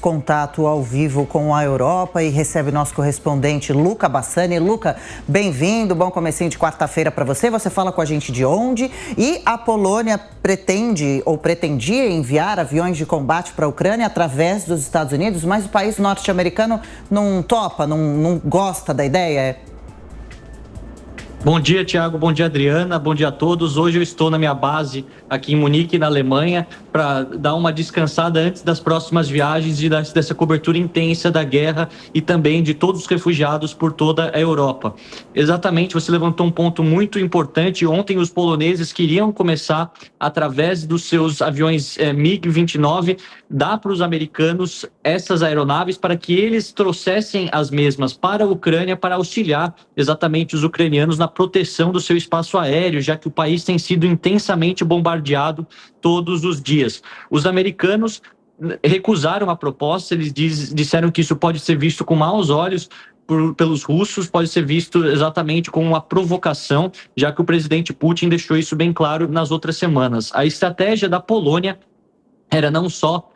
contato ao vivo com a Europa e recebe nosso correspondente Luca Bassani. Luca, bem-vindo, bom comecinho de quarta-feira para você. Você fala com a gente de onde? E a Polônia pretende ou pretendia enviar aviões de combate para a Ucrânia através dos Estados Unidos, mas o país norte-americano não topa, não gosta da ideia? Bom dia, Thiago. Bom dia, Adriana. Bom dia a todos. Hoje eu estou na minha base aqui em Munique, na Alemanha, para dar uma descansada antes das próximas viagens e dessa cobertura intensa da guerra e também de todos os refugiados por toda a Europa. Exatamente, você levantou um ponto muito importante. Ontem os poloneses queriam começar, através dos seus aviões MiG-29, dar para os americanos essas aeronaves para que eles trouxessem as mesmas para a Ucrânia para auxiliar exatamente os ucranianos na proteção do seu espaço aéreo, já que o país tem sido intensamente bombardeado todos os dias. Os americanos recusaram a proposta, eles disseram que isso pode ser visto com maus olhos pelos russos, pode ser visto exatamente como uma provocação, já que o presidente Putin deixou isso bem claro nas outras semanas. A estratégia da Polônia era não só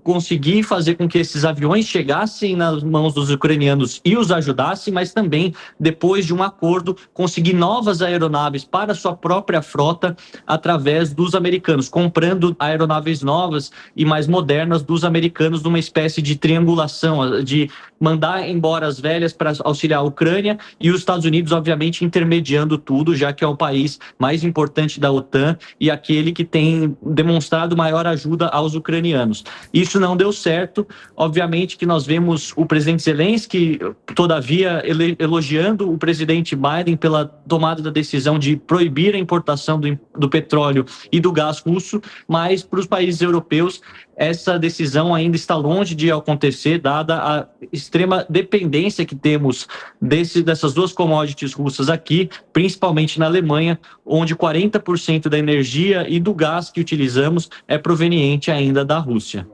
conseguir fazer com que esses aviões chegassem nas mãos dos ucranianos e os ajudassem, mas também, depois de um acordo, conseguir novas aeronaves para a sua própria frota através dos americanos, comprando aeronaves novas e mais modernas dos americanos numa espécie de triangulação, de mandar embora as velhas para auxiliar a Ucrânia e os Estados Unidos, obviamente, intermediando tudo, já que é o país mais importante da OTAN e aquele que tem demonstrado maior ajuda aos ucranianos. Isso não deu certo. Obviamente que nós vemos o presidente Zelensky, todavia, elogiando o presidente Biden pela tomada da decisão de proibir a importação do petróleo e do gás russo, mas para os países europeus essa decisão ainda está longe de acontecer, dada a extrema dependência que temos dessas duas commodities russas aqui, principalmente na Alemanha, onde 40% da energia e do gás que utilizamos é proveniente ainda da Rússia.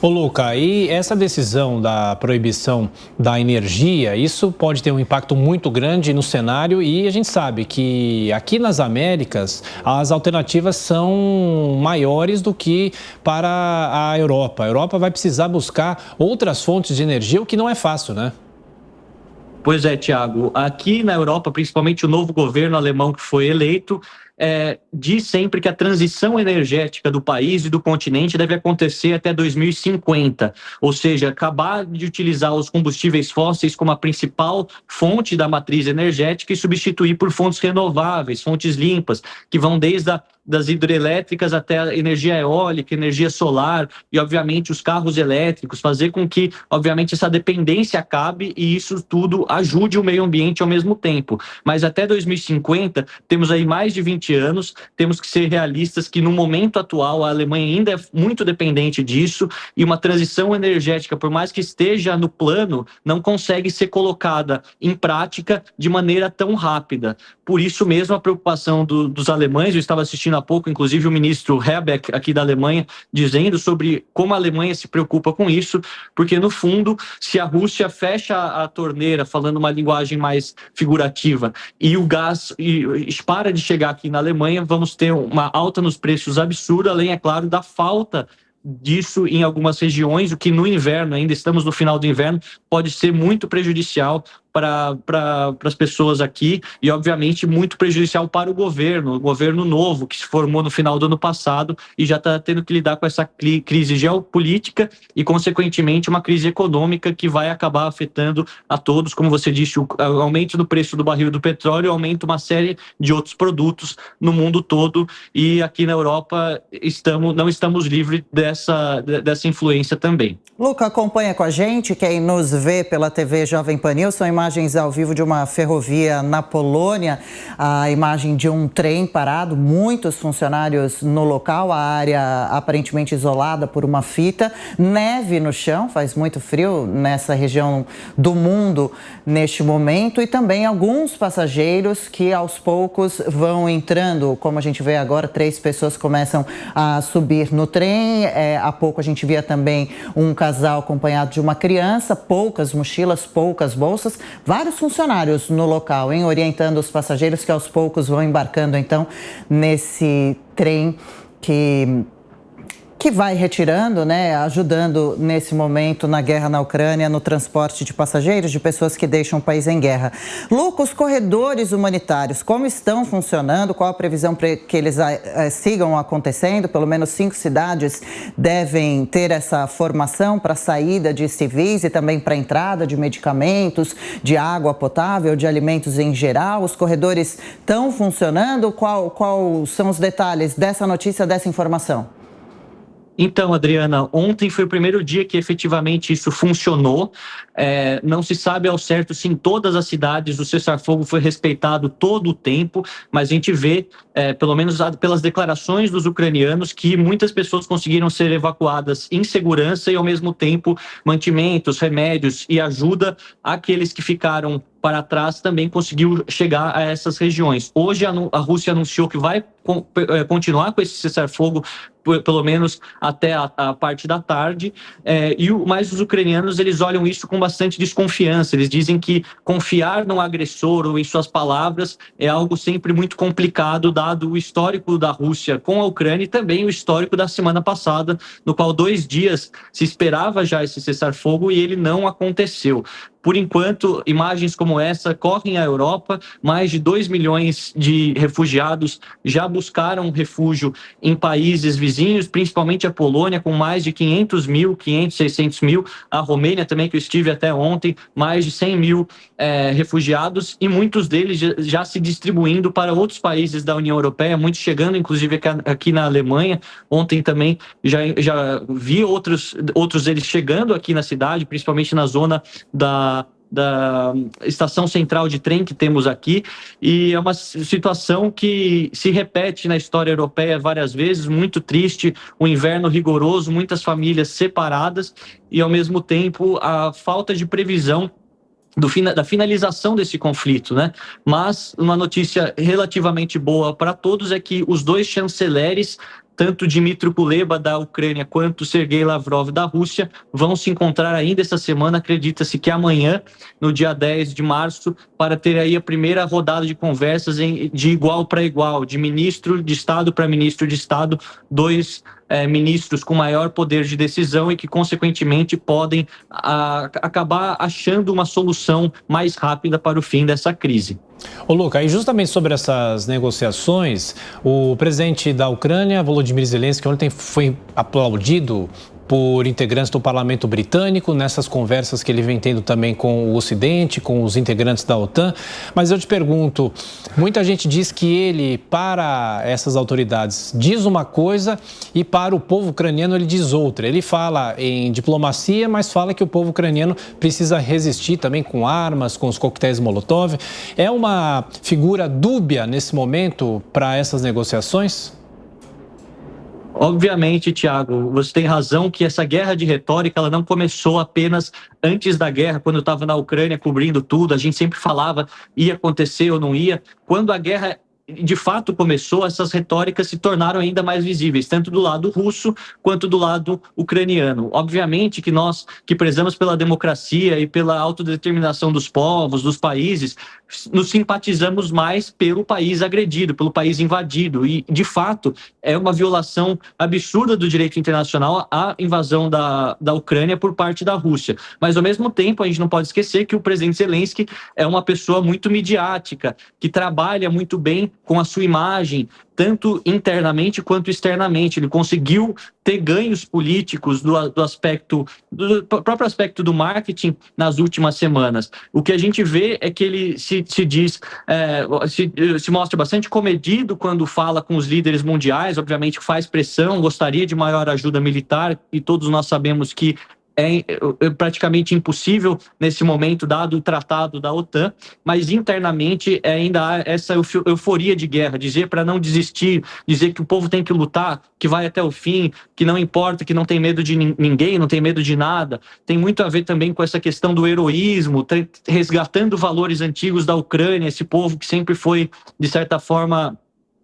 Ô Luca, e essa decisão da proibição da energia, isso pode ter um impacto muito grande no cenário e a gente sabe que aqui nas Américas as alternativas são maiores do que para a Europa. A Europa vai precisar buscar outras fontes de energia, o que não é fácil, né? Pois é, Thiago. Aqui na Europa, principalmente o novo governo alemão que foi eleito, diz sempre que a transição energética do país e do continente deve acontecer até 2050, ou seja, acabar de utilizar os combustíveis fósseis como a principal fonte da matriz energética e substituir por fontes renováveis, fontes limpas, que vão desde das hidrelétricas até a energia eólica, energia solar e, obviamente, os carros elétricos, fazer com que, obviamente, essa dependência acabe e isso tudo ajude o meio ambiente ao mesmo tempo. Mas até 2050, temos aí mais de 20 anos, temos que ser realistas que no momento atual a Alemanha ainda é muito dependente disso e uma transição energética, por mais que esteja no plano, não consegue ser colocada em prática de maneira tão rápida. Por isso mesmo a preocupação dos alemães, eu estava assistindo há pouco, inclusive o ministro Habeck aqui da Alemanha, dizendo sobre como a Alemanha se preocupa com isso, porque no fundo, se a Rússia fecha a torneira, falando uma linguagem mais figurativa, e o gás para de chegar aqui na Alemanha, vamos ter uma alta nos preços absurda, além, é claro, da falta disso em algumas regiões, o que no inverno, ainda estamos no final do inverno, pode ser muito prejudicial para as pessoas aqui e, obviamente, muito prejudicial para o governo novo que se formou no final do ano passado e já está tendo que lidar com essa crise geopolítica e, consequentemente, uma crise econômica que vai acabar afetando a todos, como você disse, o aumento do preço do barril do petróleo, aumenta uma série de outros produtos no mundo todo e aqui na Europa não estamos livres dessa influência também. Luca, acompanha com a gente, quem nos vê pela TV Jovem Pan News, são imagens ao vivo de uma ferrovia na Polônia, a imagem de um trem parado, muitos funcionários no local, a área aparentemente isolada por uma fita, neve no chão, faz muito frio nessa região do mundo neste momento e também alguns passageiros que aos poucos vão entrando, como a gente vê agora, 3 pessoas começam a subir no trem, há pouco a gente via também um casal acompanhado de uma criança, poucas mochilas, poucas bolsas, vários funcionários no local, orientando os passageiros que aos poucos vão embarcando então nesse trem que que vai retirando, né, ajudando nesse momento na guerra na Ucrânia, no transporte de passageiros, de pessoas que deixam o país em guerra. Luca, os corredores humanitários, como estão funcionando? Qual a previsão para que eles sigam acontecendo? Pelo menos 5 cidades devem ter essa formação para saída de civis e também para entrada de medicamentos, de água potável, de alimentos em geral. Os corredores estão funcionando? Qual são os detalhes dessa notícia, dessa informação? Então, Adriana, ontem foi o primeiro dia que efetivamente isso funcionou. Não se sabe ao certo se em todas as cidades o cessar-fogo foi respeitado todo o tempo, mas a gente vê, pelo menos pelas declarações dos ucranianos, que muitas pessoas conseguiram ser evacuadas em segurança e, ao mesmo tempo, mantimentos, remédios e ajuda àqueles que ficaram para trás também conseguiu chegar a essas regiões. Hoje a Rússia anunciou que vai continuar com esse cessar-fogo pelo menos até a parte da tarde, mas os ucranianos eles olham isso com bastante desconfiança. Eles dizem que confiar no agressor ou em suas palavras é algo sempre muito complicado, dado o histórico da Rússia com a Ucrânia e também o histórico da semana passada, no qual 2 dias se esperava já esse cessar-fogo e ele não aconteceu. Por enquanto, imagens como essa correm à Europa. Mais de 2 milhões de refugiados já buscaram refúgio em países vizinhos, principalmente a Polônia, com mais de 500 mil, 600 mil. A Romênia também, que eu estive até ontem, mais de 100 mil refugiados, e muitos deles já se distribuindo para outros países da União Europeia, muitos chegando, inclusive, aqui na Alemanha. Ontem também já vi outros deles chegando aqui na cidade, principalmente na zona da estação central de trem que temos aqui, e é uma situação que se repete na história europeia várias vezes, muito triste, o inverno rigoroso, muitas famílias separadas e, ao mesmo tempo, a falta de previsão da finalização desse conflito, né? Mas uma notícia relativamente boa para todos é que os 2 chanceleres, tanto Dmytro Kuleba da Ucrânia quanto Sergei Lavrov da Rússia, vão se encontrar ainda essa semana, acredita-se que amanhã, no dia 10 de março, para ter aí a primeira rodada de conversas de igual para igual, de ministro de Estado para ministro de Estado, 2 ministros com maior poder de decisão e que, consequentemente, podem acabar achando uma solução mais rápida para o fim dessa crise. Ô, Luca, e justamente sobre essas negociações, o presidente da Ucrânia, Volodymyr Zelensky, ontem foi aplaudido por integrantes do parlamento britânico, nessas conversas que ele vem tendo também com o Ocidente, com os integrantes da OTAN. Mas eu te pergunto, muita gente diz que ele, para essas autoridades, diz uma coisa e para o povo ucraniano ele diz outra. Ele fala em diplomacia, mas fala que o povo ucraniano precisa resistir também com armas, com os coquetéis Molotov. É uma figura dúbia nesse momento para essas negociações? Obviamente, Tiago, você tem razão que essa guerra de retórica ela não começou apenas antes da guerra, quando eu estava na Ucrânia cobrindo tudo, a gente sempre falava ia acontecer ou não ia. Quando a guerra de fato começou, essas retóricas se tornaram ainda mais visíveis, tanto do lado russo quanto do lado ucraniano. Obviamente que nós, que prezamos pela democracia e pela autodeterminação dos povos, dos países, nos simpatizamos mais pelo país agredido, pelo país invadido. E, de fato, é uma violação absurda do direito internacional a invasão da Ucrânia por parte da Rússia. Mas, ao mesmo tempo, a gente não pode esquecer que o presidente Zelensky é uma pessoa muito midiática, que trabalha muito bem com a sua imagem, tanto internamente quanto externamente. Ele conseguiu ter ganhos políticos do próprio aspecto do marketing nas últimas semanas. O que a gente vê é que ele se mostra bastante comedido quando fala com os líderes mundiais, obviamente faz pressão, gostaria de maior ajuda militar, e todos nós sabemos que é praticamente impossível nesse momento, dado o tratado da OTAN, mas internamente ainda há essa euforia de guerra, dizer para não desistir, dizer que o povo tem que lutar, que vai até o fim, que não importa, que não tem medo de ninguém, não tem medo de nada. Tem muito a ver também com essa questão do heroísmo, resgatando valores antigos da Ucrânia, esse povo que sempre foi, de certa forma,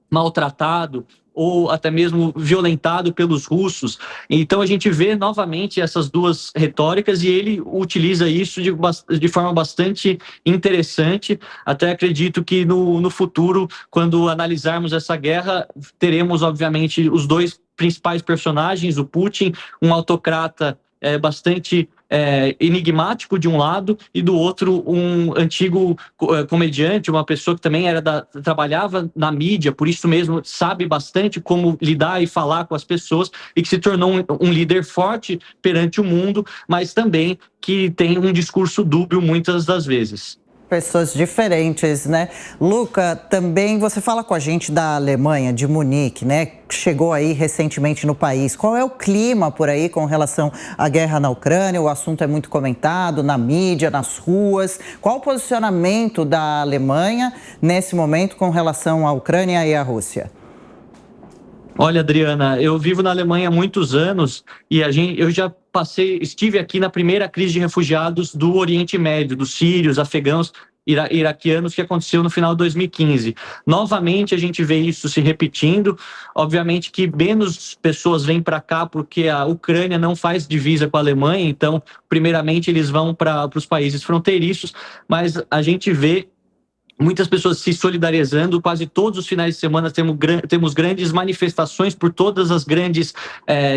maltratado ou até mesmo violentado pelos russos. Então a gente vê novamente essas duas retóricas e ele utiliza isso de forma bastante interessante. Até acredito que no futuro, quando analisarmos essa guerra, teremos obviamente os dois principais personagens, o Putin, um autocrata bastante enigmático de um lado, e do outro um antigo comediante, uma pessoa que também trabalhava na mídia, por isso mesmo sabe bastante como lidar e falar com as pessoas, e que se tornou um líder forte perante o mundo, mas também que tem um discurso dúbio muitas das vezes. Pessoas diferentes, né? Luca, também você fala com a gente da Alemanha, de Munique, né? Chegou aí recentemente no país. Qual é o clima por aí com relação à guerra na Ucrânia? O assunto é muito comentado na mídia, nas ruas. Qual o posicionamento da Alemanha nesse momento com relação à Ucrânia e à Rússia? Olha, Adriana, eu vivo na Alemanha há muitos anos e eu já estive aqui na primeira crise de refugiados do Oriente Médio, dos sírios, afegãos, iraquianos, que aconteceu no final de 2015. Novamente, a gente vê isso se repetindo. Obviamente que menos pessoas vêm para cá porque a Ucrânia não faz divisa com a Alemanha, então, primeiramente, eles vão para os países fronteiriços, mas a gente vê muitas pessoas se solidarizando. Quase todos os finais de semana temos grandes manifestações por todas as grandes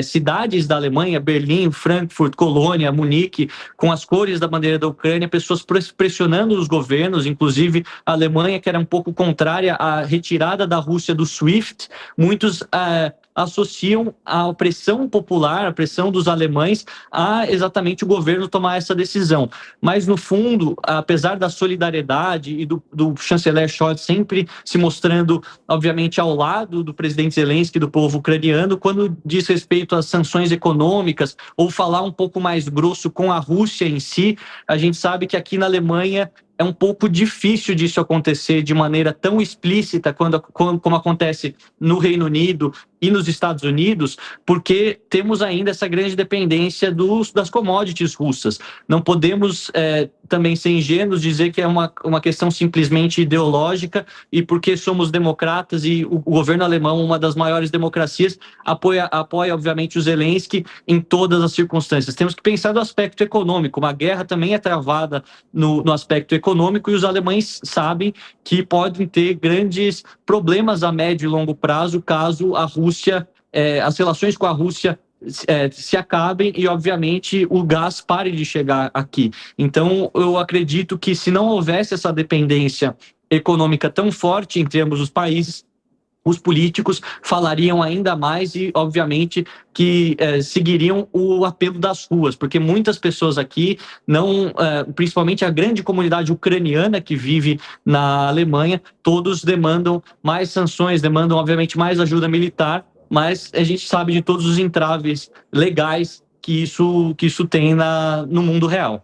cidades da Alemanha, Berlim, Frankfurt, Colônia, Munique, com as cores da bandeira da Ucrânia, pessoas pressionando os governos, inclusive a Alemanha, que era um pouco contrária à retirada da Rússia do SWIFT. Muitos associam a pressão popular, a pressão dos alemães, a exatamente o governo tomar essa decisão. Mas, no fundo, apesar da solidariedade e do chanceler Scholz sempre se mostrando, obviamente, ao lado do presidente Zelensky e do povo ucraniano, quando diz respeito às sanções econômicas, ou falar um pouco mais grosso com a Rússia em si, a gente sabe que aqui na Alemanha é um pouco difícil disso acontecer de maneira tão explícita como acontece no Reino Unido e nos Estados Unidos, porque temos ainda essa grande dependência das commodities russas. Não podemos também ser ingênuos, dizer que é uma questão simplesmente ideológica, e porque somos democratas e o governo alemão, uma das maiores democracias, apoia obviamente o Zelensky em todas as circunstâncias. Temos que pensar do aspecto econômico. Uma guerra também é travada no aspecto econômico, e os alemães sabem que podem ter grandes problemas a médio e longo prazo caso a Rússia, as relações com a Rússia se acabem e, obviamente, o gás pare de chegar aqui. Então, eu acredito que se não houvesse essa dependência econômica tão forte em termos dos países, os políticos falariam ainda mais e, obviamente, que seguiriam o apelo das ruas, porque muitas pessoas aqui, principalmente a grande comunidade ucraniana que vive na Alemanha, todos demandam mais sanções, demandam, obviamente, mais ajuda militar, mas a gente sabe de todos os entraves legais que isso tem no mundo real.